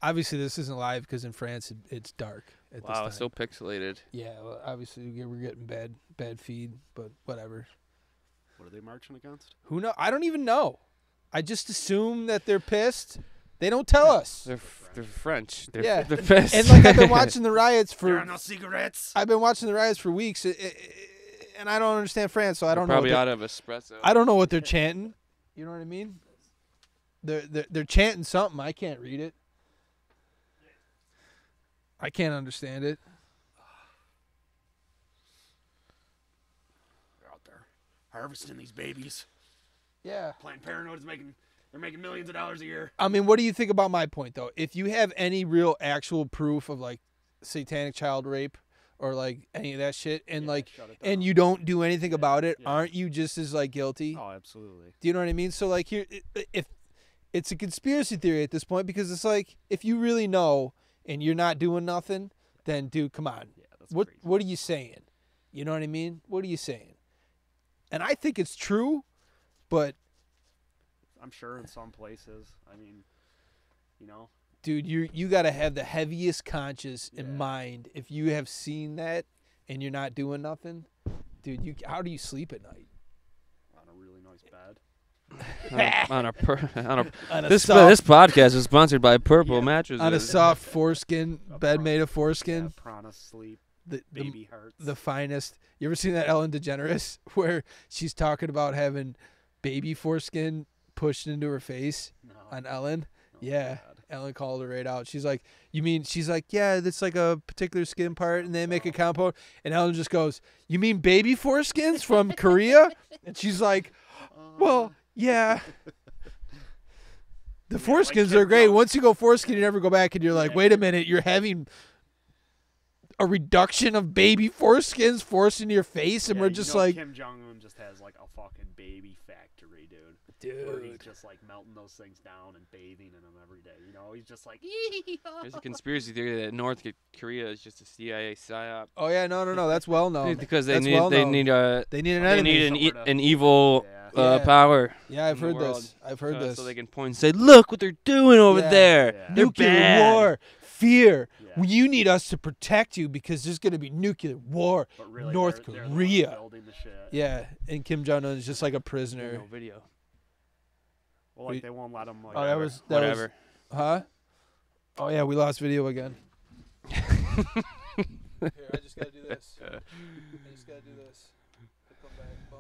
Obviously, this isn't live because in France it's dark at this Wow, time. it's so pixelated. Yeah, well, obviously we're getting bad feed, but whatever. What are they marching against? Who know? I don't even know. I just assume that they're pissed. They don't tell us. They're French. They're, Yeah. they're pissed. And like I've been watching the riots There are for no cigarettes. I've been watching the riots for weeks, and I don't understand France, so I don't know. Probably out of espresso. I don't know what they're chanting. You know what I mean? They're chanting something. I can't read it. I can't understand it. They're out there harvesting these babies. Yeah. Planned Parenthood is they're making millions of dollars a year. I mean, what do you think about my point though? If you have any real actual proof of like satanic child rape or like any of that shit and like shut it down. and you don't do anything about it, Yeah. aren't you just as like guilty? Oh, absolutely. Do you know what I mean? So like here if it's a conspiracy theory at this point because it's like if you really know and you're not doing nothing, then dude, come on. Yeah, that's What crazy. what are you saying? You know what I mean? What are you saying? And I think it's true, but I'm sure in some places. I mean, you know. dude, you got to have the heaviest conscience in Yeah. mind if you have seen that and you're not doing nothing. Dude, how do you sleep at night? On a really nice bed. This soft, podcast is sponsored by Purple Yeah. Mattresses. on a soft foreskin A bed prana- made of foreskin. Yeah, prana sleep, the baby hearts. the finest. You ever seen that Ellen DeGeneres where she's talking about having baby foreskin pushed into her face no. on Ellen? Oh, Yeah. God. Ellen called her right out. She's like, you mean, she's like, yeah, that's like a particular skin part and they make a compound. And Ellen just goes, you mean baby foreskins from Korea? And she's like, well, yeah. The Yeah, like foreskins Kim are great. Jong- Once you go foreskin, you never go back and you're like, Yeah. wait a minute, you're having a reduction of baby foreskins forced into your face. And Yeah, we're you just know like, Kim Jong-un just has like a fucking baby factory, dude. Where he's just like melting those things down and bathing in them every day. You know, he's just like. There's a conspiracy theory that North Korea is just a CIA psyop. oh yeah, no, that's well known. Because they That's need well they known. need They need an they enemy. need Somewhere to- an evil Yeah. Yeah. power. Yeah, I've in the heard world. this. I've heard this. So they can point and say, look what they're doing over Yeah. there. Yeah. They're Nuclear bad. war, fear. Yeah. You need us to protect you because there's going to be nuclear war. But really, North they're the ones Korea. building the shit. Yeah, and Kim Jong Un is just like a prisoner. No video. Well, like We- they won't let them. Like, Oh, that was Whatever. huh? Oh yeah, we lost video again. Here, I just gotta do this. I just gotta do this. Come back, boom.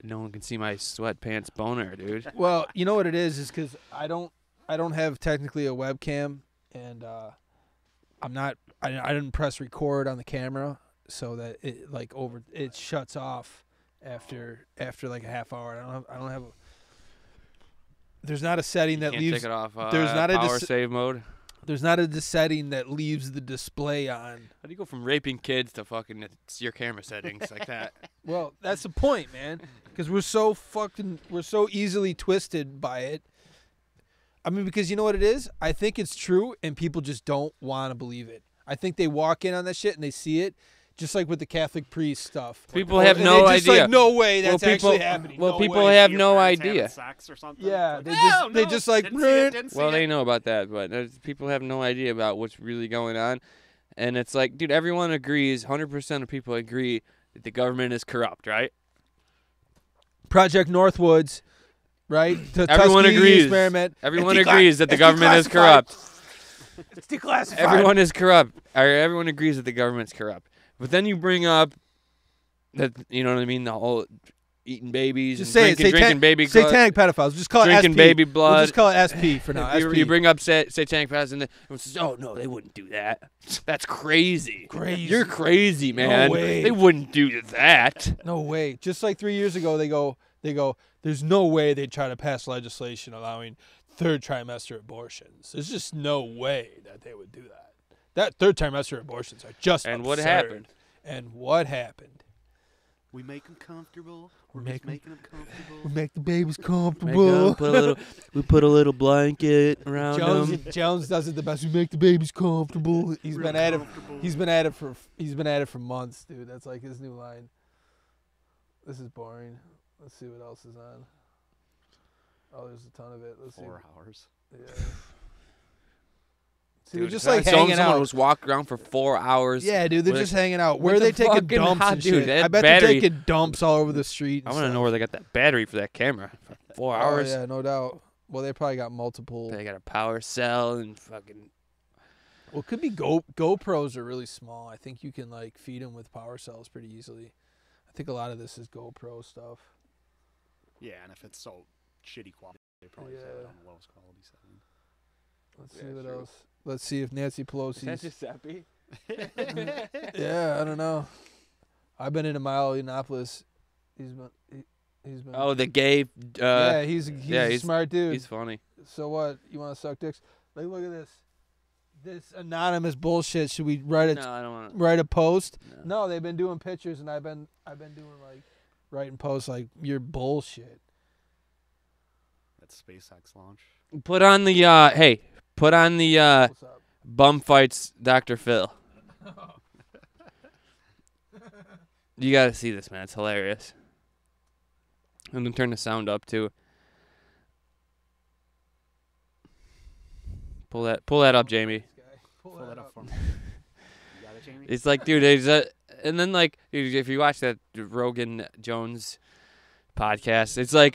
No one can see my sweatpants boner, dude. Well, you know what it is because I don't have technically a webcam, and I didn't press record on the camera so that it shuts off after like a half hour. I don't have. There's not a setting that Can't leaves. take it off. there's not a power dis- save mode. There's not a setting that leaves the display on. How do you go from raping kids to fucking it's your camera settings like that? Well, that's the point, man. Because we're so easily twisted by it. I mean, because you know what it is? I think it's true, and people just don't want to believe it. I think they walk in on that shit and they see it, just like with the Catholic priest stuff. People have And no they're just idea. like, no way, Well, that's people- actually happening. well, No people way. have Your no parents having idea. sex or something? Yeah, Like, they "No, they no, just like, didn't see it, didn't see Well, it." they know about that, but people have no idea about what's really going on. And it's like, dude, everyone agrees, 100% of people agree that the government is corrupt, right? Project Northwoods, right? The Everyone Tuskegee agrees. Experiment. Everyone It's agrees that the it's government is declassified. corrupt. It's declassified. Everyone is corrupt. Or everyone agrees that the government's corrupt. But then you bring up that, you know what I mean, the whole eating babies Just and say it. drinking baby blood. Satanic pedophiles. Just call it Drinking SP. baby We'll blood. just call it SP for now. You, SP. you bring up satanic pedophiles and everyone says, oh, no, they wouldn't do that. That's crazy. Crazy. You're crazy, man. way. They wouldn't do that. No way. Just like 3 years ago, they go, there's no way they'd try to pass legislation allowing third trimester abortions. There's just no way that they would do that. That third trimester abortions are just And what absurd. happened? And what happened? We make them comfortable. We're Make just 'em- making them comfortable. We make the babies We comfortable. put a little blanket around them. Jones does it the best. We make the babies comfortable. He's Real been at it. comfortable. He's been at it for months, dude. That's like his new line. This is boring. Let's see what else is on. Oh, there's a ton of it. Let's see. 4 hours. Yeah. They're Dude, just like someone hanging out. was walking around for 4 hours. Yeah, dude, they're with just a- hanging out. with Where are the they taking fucking dumps hot and dude, shit? that I bet battery- they're taking dumps all over the street. I And want to know stuff. where they got that battery for that camera. For 4 hours. Oh, yeah, no doubt. Well, they probably got multiple. They got a power cell and fucking. Well, it could be GoPros are really small. I think you can like feed them with power cells pretty easily. I think a lot of this is GoPro stuff. Yeah, and if it's so shitty quality, they probably have it on the lowest quality setting. Let's see what else. Let's see if Nancy Pelosi's. Giuseppe? Yeah, I don't know. I've been into Indianapolis. He's been. He's been. Oh, the gay. Yeah, he's a smart dude. He's funny. So what? You want to suck dicks? Like, look at this. This anonymous bullshit. Should we write a No, I don't want to. write a post? No. No, they've been doing pictures, and I've been doing like writing posts like you're bullshit. That's SpaceX launch. Put on the put on the What's up? bum fights Dr. Phil. You gotta see this, man. It's hilarious. I'm gonna turn the sound up too. Pull that up, Jamie. Pull that up for me. You got it, Jamie? It's like, dude, and then like, dude, if you watch that Rogan Jones podcast, it's like,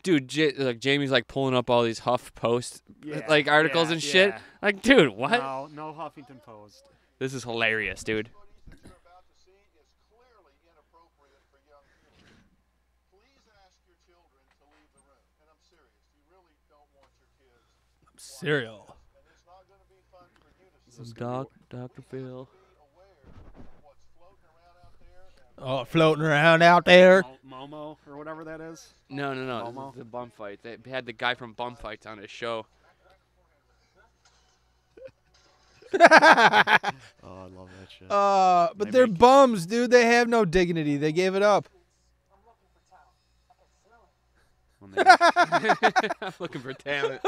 dude, like Jamie's like pulling up all these Huff Post like articles and shit. Yeah. Like, dude, what? No Huffington Post. This is hilarious, dude. Cereal. Dr. Phil. Oh, floating around out there. Momo or whatever that is. No. Momo? The bum fight. They had the guy from Bum Fights on his show. Oh, I love that shit. But They they're make- bums, dude. They have no dignity. They gave it up. When they I'm looking for talent.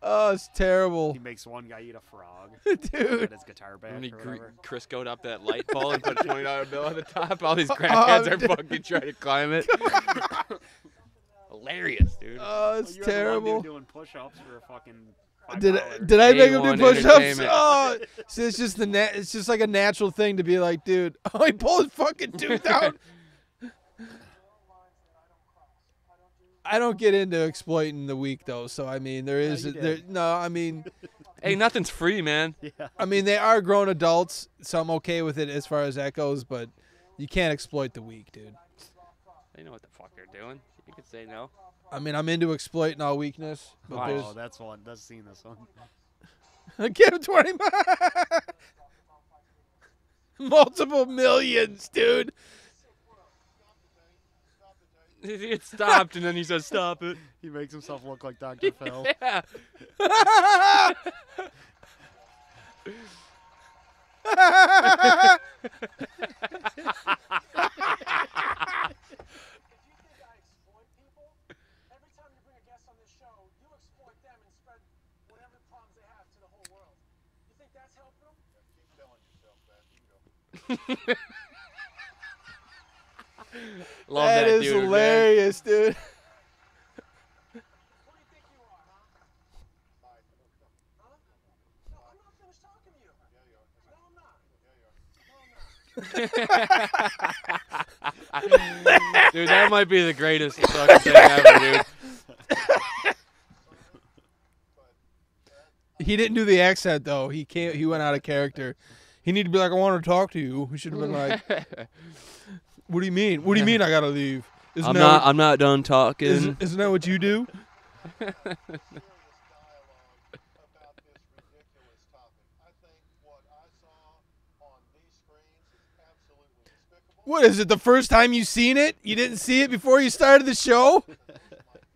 Oh, it's terrible. he makes one guy eat a frog. Dude. Get his guitar back When he or whatever. Criscoed up that light pole and put a $20 bill on the top, all these crackheads are fucking trying to climb it. Hilarious, dude. Oh, it's Well, you're the one terrible. dude doing push-ups for a fucking Did $5. I make him do A1 push-ups? entertainment. Oh, see, it's just it's just like a natural thing to be like, dude. Oh, he pulled his fucking tooth out. I don't get into exploiting the weak though, so I mean there is you there. did. No, I mean Nothing's free, man. I mean they are grown adults, so I'm okay with it as far as that goes. But you can't exploit the weak, dude. They know what the fuck they're doing. You could say no. I mean I'm into exploiting all weakness, but Why? there's Oh, that's one. That's seen this one. give him 20 multiple millions, dude. It stopped, and then he said, "Stop it." He makes himself look like Dr. Phil. Yeah. Love that, That is dude, man. hilarious, dude. Dude, that might be the greatest fucking thing ever, dude. He didn't do the accent though. He can't. He went out of character. He needed to be like, "I want to talk to you." He should have been like, "What do you mean? What do you mean I gotta leave? Isn't I'm not done talking. Isn't that what you do?" What is it? The first time you seen it? You didn't see it before you started the show,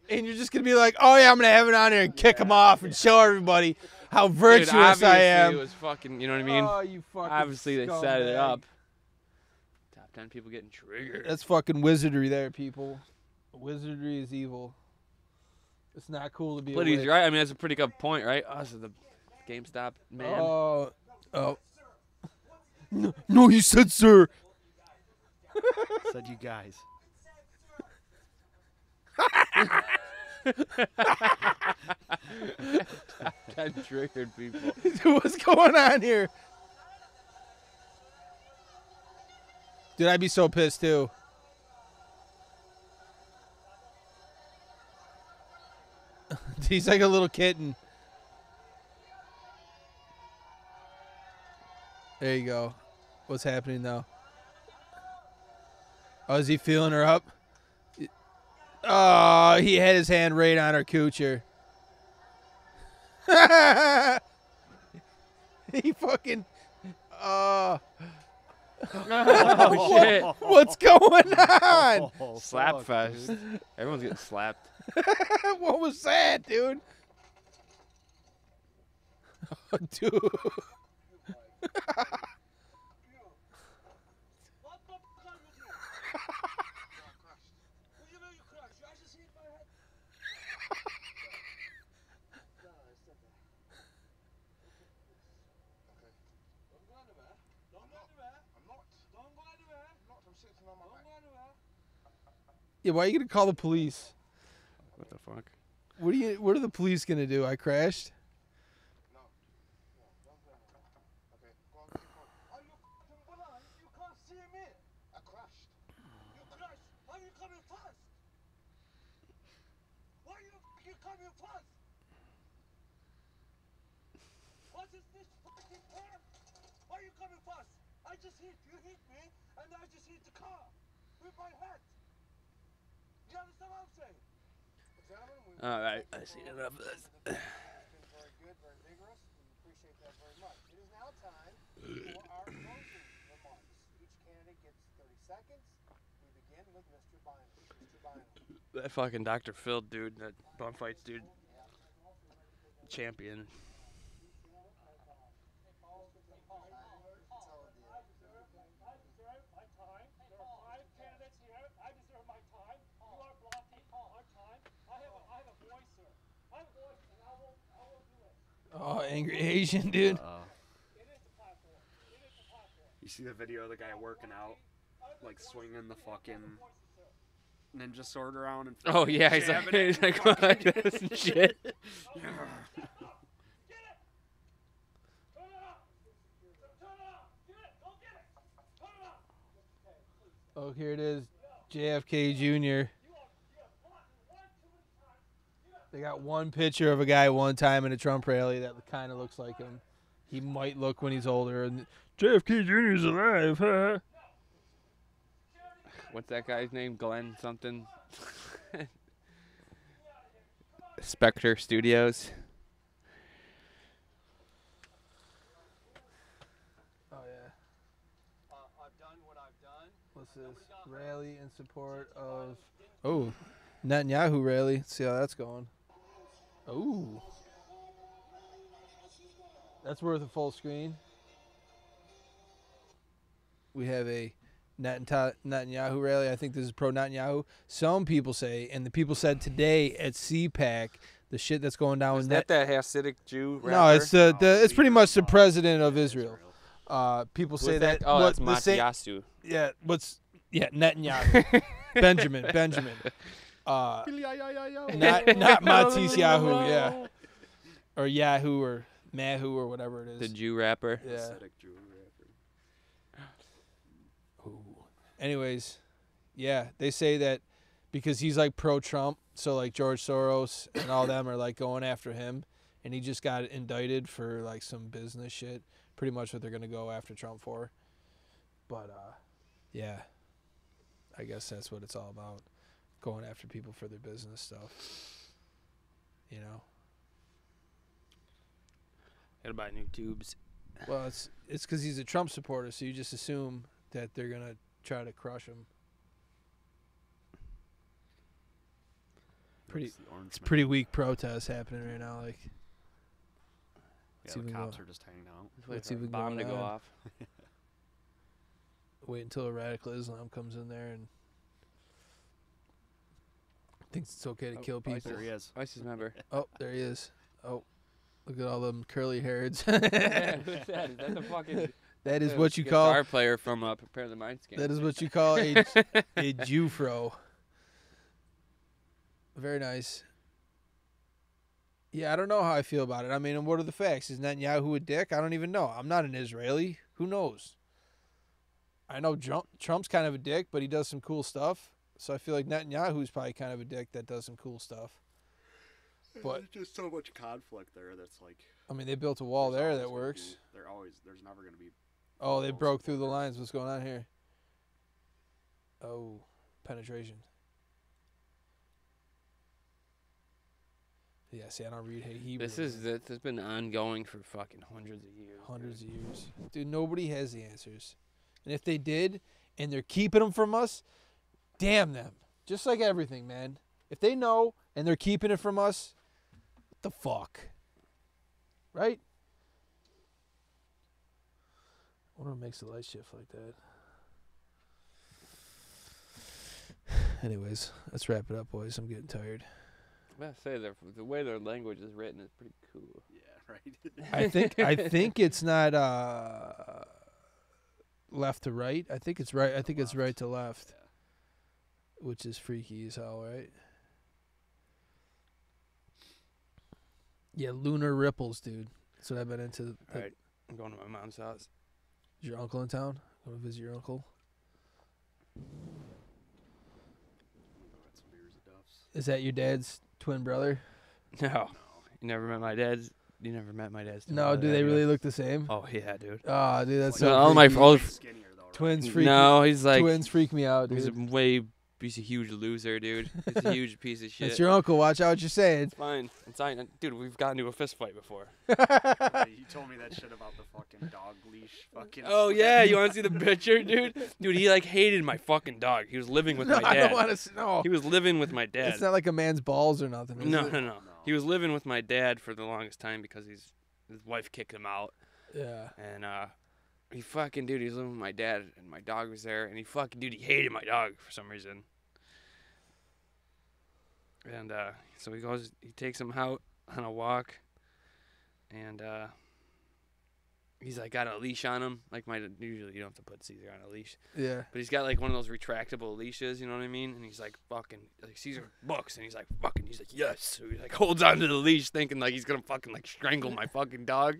and you're just gonna be like, "Oh yeah, I'm gonna have it on here and kick him off and show everybody how Dude, virtuous obviously I am." It was fucking, you know what I mean? Oh, you fucking Obviously, they set it scumbag. up. Top 10 people getting triggered. That's fucking wizardry there, people. Wizardry is evil. It's not cool to be But a he's witch. right. I mean, that's a pretty good point, right? Us as the GameStop man. Oh. No, you said sir. Said you guys. That triggered people. Dude, what's going on here? Dude, I'd be so pissed too. He's like a little kitten. There you go. What's happening now? Oh, is he feeling her up? Oh, he had his hand right on her coocher. He fucking... Oh, shit. What's going on? Slap fest. Everyone's getting slapped. What was that, dude? Oh, dude. What the fuck are you doing? What do you mean you crashed? I just hit my head. No, it's not that. Okay. Don't go anywhere. Don't go anywhere. I'm not. Don't go anywhere. I'm not. I'm sitting on my back. Don't go anywhere. Yeah, why are you gonna call the police? What the fuck? What are the police gonna do? I crashed. No. No, don't go anywhere. Okay. Go on, keep going. Are you fucking blind? You can't see me. I crashed. You crashed. Are you coming fast? Why are you fucking coming fast? What is this fucking car? Why are you coming fast? I just hit you, hit me, and I just hit the car with my head. You understand what I'm saying? Gentlemen, we All right. I see enough of this. It's been very good, very vigorous. We appreciate that very much. It is now time for our closing remarks. Each candidate gets 30 seconds. We begin with Mr. Bynum. Mr. Bynum. That fucking Dr. Phil dude, that bum fights dude. Champion. Oh, angry Asian dude. You see the video of the guy working out, like swinging the fucking ninja sword around and Oh yeah, he's like, jabbing it he's and like, fucking- like this and shit. Oh, here it is, JFK Jr. They got one picture of a guy one time in a Trump rally that kind of looks like him. He might look when he's older. And JFK Jr. is alive. Huh? What's that guy's name? Glenn something. Spectre Studios. Oh yeah. I've done what I've done. What's this? Rally in support of Netanyahu rally. Let's see how that's going. Ooh. That's worth a full screen. We have a Netanyahu rally. I think this is pro Netanyahu. Some people say, and the people said today at CPAC, the shit that's going down Is with that Hasidic Jew rapper? No, it's it's pretty much the president of Israel. People say Who's that. Oh, that's the same- Matyasu. Netanyahu. Benjamin. Not Matisse Yahoo, yeah. Or Yahoo or Mahu or whatever it is. The Jew rapper. Yeah. Hasidic Jew rapper. Anyways, yeah, they say that because he's like pro-Trump, so like George Soros and all them are like going after him, and he just got indicted for like some business shit. Pretty much what they're gonna go after Trump for. But yeah, I guess that's what it's all about, going after people for their business stuff. You know. Gotta buy new tubes. Well, it's because he's a Trump supporter, so you just assume that they're gonna try to crush him. It's the orange It's man. pretty weak protest happening right now. Like, Yeah, see if the we cops go- are just hanging out. let's see if we can bomb go to go on. off. Wait until a radical Islam comes in there and thinks it's okay to kill people. There he is. ISIS member. Oh, there he is. Oh, look at all them curly hairs. Yeah, who's that? Is that the fucking That is the what you call. guitar player from Prepare the Mind Scan? That is what you call a Jewfro. Very nice. Yeah, I don't know how I feel about it. I mean, what are the facts? Is Netanyahu a dick? I don't even know. I'm not an Israeli. Who knows? I know Trump's kind of a dick, but he does some cool stuff. So I feel like Netanyahu's probably kind of a dick that does some cool stuff. But there's just so much conflict there that's like. I mean, they built a wall there that works. There's never going to be. Oh, they broke through the lines. What's going on here? Oh, penetration. Yeah, see, I don't read Hebrew. This has been ongoing for fucking hundreds of years. Hundreds of years. Dude, nobody has the answers. And if they did, and they're keeping them from us, damn them. Just like everything, man. If they know, and they're keeping it from us, what the fuck? Right? I wonder what makes the light shift like that. Anyways, let's wrap it up, boys. I'm getting tired. I gotta say, the way their language is written is pretty cool. Yeah, I right. think it's not left to right. I think it's right. I think it's right to left, which is freaky as hell, right? Yeah, lunar ripples, dude. That's what I've been into. All right, I'm going to my mom's house. Is your uncle in town? Want to visit your uncle? Is that your dad's twin brother? No. You never met my dad's. You never met my dad's. No, do they really look the same? Oh yeah, dude. Oh, dude, that's so. All my twins freak. No, he's like twins freak me out, dude. He's a huge loser, dude. He's a huge piece of shit. It's your uncle. Watch out what you're saying. It's fine. It's fine. Dude, we've gotten into a fist fight before. You told me that shit about the fucking dog leash. Fucking. Oh yeah, you want to see the picture, dude? Dude, he like hated my fucking dog. He was living with my dad. I don't want to know. He was living with my dad. It's not like a man's balls or nothing. Is it? No. He was living with my dad for the longest time because his wife kicked him out. Yeah. And he fucking, dude, he was living with my dad and my dog was there and he hated my dog for some reason. And so he takes him out on a walk and he's like got a leash on him. Like usually you don't have to put Caesar on a leash. Yeah. But he's got like one of those retractable leashes, you know what I mean? And he's like fucking like Caesar books and he's like yes. So he like holds onto the leash thinking like he's gonna fucking like strangle my fucking dog.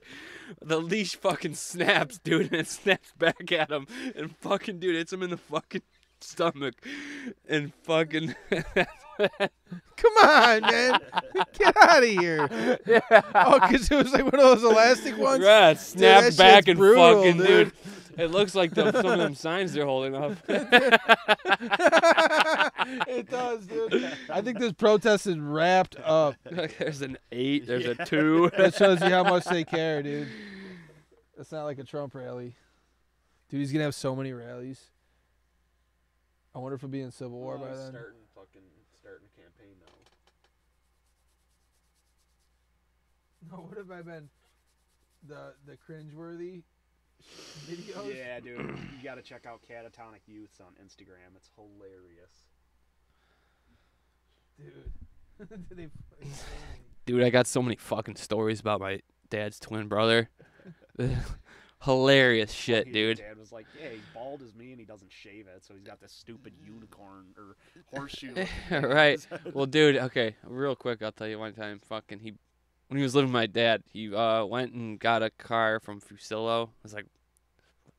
The leash fucking snaps, dude, and it snaps back at him and fucking dude hits him in the fucking stomach and fucking Come on, man. Get out of here. yeah. Oh, because it was like one of those elastic ones? Yeah, it snapped Dude, back and brutal, fucking, dude. It looks like some of them signs they're holding up. It does, dude. I think this protest is wrapped up. There's an 8, there's a 2. That shows you how much they care, dude. It's not like a Trump rally. Dude, he's going to have so many rallies. I wonder if we'll be in Civil War by then. Starting a campaign now. No, what have I been? The cringeworthy videos? Yeah, dude. You gotta check out Catatonic Youths on Instagram. It's hilarious. Dude. Dude, I got so many fucking stories about my dad's twin brother. Hilarious shit, dude. Dad was like, yeah, he's bald as me and he doesn't shave it, so he's got this stupid unicorn or horseshoe. Right. Well, dude, okay, real quick, I'll tell you one time, when he was living with my dad, he went and got a car from Fusillo. It was like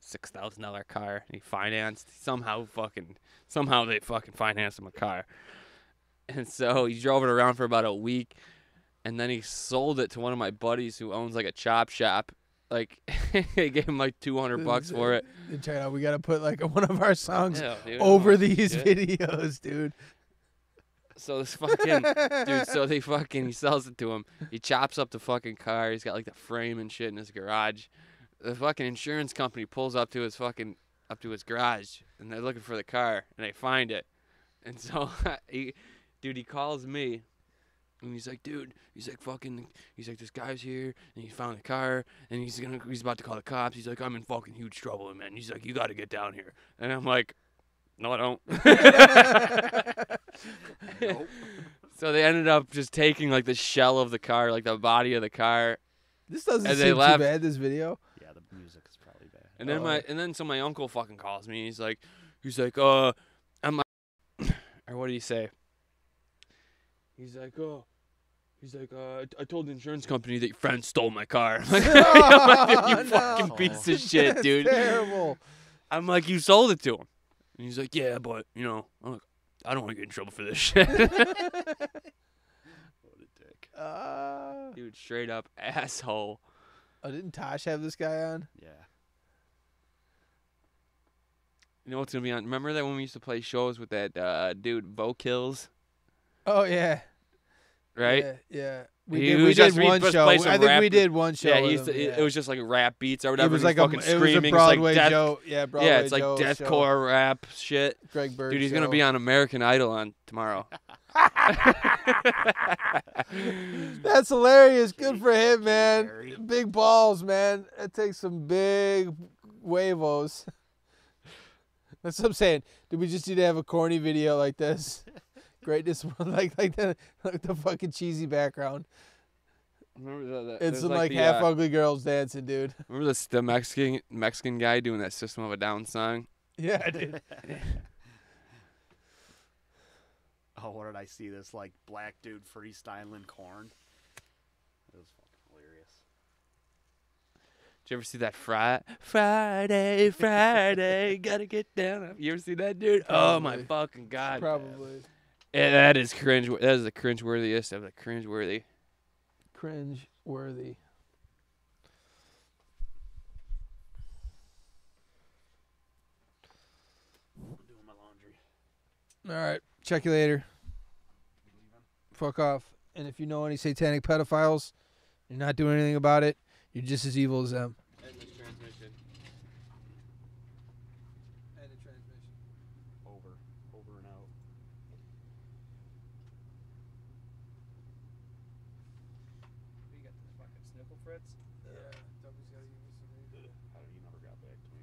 $6,000 car. And he financed. Somehow they fucking financed him a car. And so he drove it around for about a week, and then he sold it to one of my buddies who owns like a chop shop. Like, they gave him like $200 for it. Check it out. We got to put like one of our songs Dude, over these videos, dude. So this fucking dude, he sells it to him. He chops up the fucking car. He's got like the frame and shit in his garage. The fucking insurance company pulls up to his garage, and they're looking for the car, and they find it. And so he calls me. And he's like, dude, he's like, this guy's here, and he found the car, and he's about to call the cops. He's like, I'm in fucking huge trouble, man. He's like, you got to get down here. And I'm like, no, I don't. Nope. So they ended up just taking like the shell of the car, like the body of the car. This doesn't And seem they too left. bad, this video. Yeah, the music is probably bad. And then so my uncle fucking calls me. He's like, I'm like, or what did he say? He's like, oh, He's like, I told the insurance company that your friend stole my car. I'm like, you No. fucking piece of shit, That's dude. terrible. I'm like, you sold it to him. And he's like, yeah, but, you know, I'm like, I don't want to get in trouble for this shit. What a dick. Dude, straight up asshole. Oh, didn't Tosh have this guy on? Yeah. You know what's going to be on? Remember that when we used to play shows with that dude, Vo Kills? Oh, yeah. Right? Yeah. He We was did just- we one just show. played some I think rap- we did one show. Yeah, with him, it was just like rap beats or whatever. It was and like he's fucking it was a screaming. Broadway it's like Joe. Yeah, Broadway yeah, it's like Joe deathcore rap shit. Greg Bird. Dude, he's going to be on American Idol on tomorrow. That's hilarious. Good for him, man. Perry. Big balls, man. That takes some big huevos. That's what I'm saying. Do we just need to have a corny video like this? Greatness, like the fucking cheesy background. Remember It's there's some like the, half ugly girls dancing, dude. Remember the Mexican guy doing that System of a Down song? Yeah, dude. Oh, what did I see? This like black dude freestyling corn. It was fucking hilarious. Did you ever see that Friday, gotta get down? You ever see that, dude? Oh my Probably. fucking god! Probably. Yeah, that is cringe. That is the cringe-worthiest of the cringe-worthy. Cringe worthy. I'm doing my laundry. All right. Check you later. Fuck off. And if you know any satanic pedophiles, you're not doing anything about it, you're just as evil as them. Over and out. You got the fucking sniffle Fritz? Yeah. Toby's got to give me some. How did you never got back to me?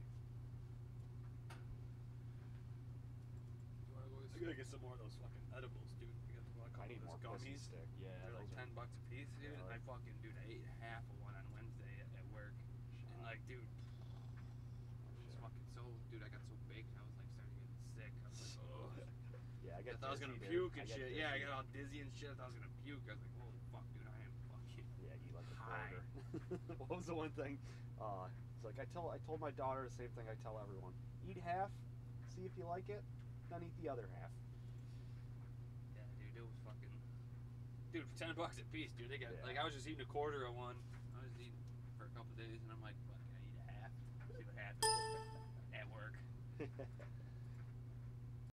I gotta get some more of those fucking edibles, dude. We got the fucking I need more those pussy gummies. stick. Yeah, They're like those are- $10 a piece, dude. Yeah, I fucking, dude, I ate half of one on Wednesday at work, and like, dude, it was fucking so, dude. I got so baked, I was like starting to get sick. I was like, oh. Yeah, I I got thought I was dizzy, gonna dude. puke and I got shit. Yeah, I dizzy. got all dizzy and shit. I thought I was gonna puke. I was like, holy fuck, dude, I am fucking. Yeah, eat like a High. quarter. What was the one thing? It's like I told my daughter the same thing I tell everyone. Eat half, see if you like it, then eat the other half. Yeah, dude, it was fucking. Dude, for $10 a piece, dude. They got Yeah. like I was just eating a quarter of one. I was eating for a couple of days, and I'm like, fuck, I eat a half. See what happens at work.